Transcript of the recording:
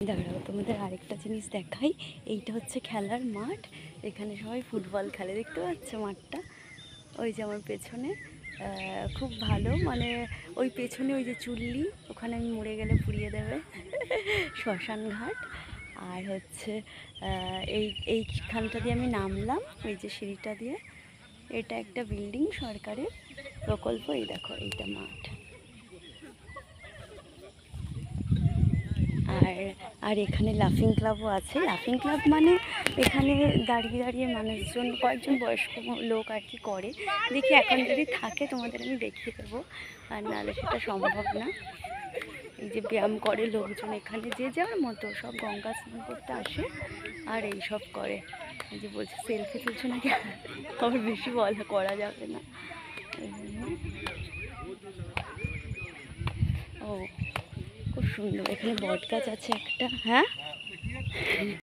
দাঁড়াও, তোমাদের আরেকটা জিনিস দেখাই। এইটা হচ্ছে খেলার মাঠ। এখানে সবাই ফুটবল খেলে, দেখতে পাচ্ছ মাঠটা? ওই যে আমার পেছনে খুব ভালো, মানে ওই পেছনে ওই যে চুল্লি, ওখানে আমি মরে গেলে পুড়িয়ে দেবে শ্মশান ঘাট। আর হচ্ছে এইখানটা দিয়ে আমি নামলাম, ওই যে সিঁড়িটা দিয়ে। এটা একটা বিল্ডিং, সরকারের প্রকল্প। এই দেখো, এইটা মাঠ। আর আর এখানে লাফিং ক্লাবও আছে। লাফিং ক্লাব মানে এখানে দাঁড়িয়ে দাঁড়িয়ে মানুষজন, কয়েকজন বয়স্ক লোক আর কি করে। দেখি এখন যদি থাকে তোমাদের আমি দেখিয়ে দেবো, আর নাহলে সেটা সম্ভব না। এই যে ব্যায়াম করে লোকজন এখানে, যে যার মতো সব গঙ্গা স্নান করতে আসে আর এই সব করে। এই যে বলছে সেলফি তুলছো নাকি, আবার বেশি বলা করা যাবে না। ও খুব সুন্দর, এখানে বট গাছ আছে একটা। হ্যাঁ।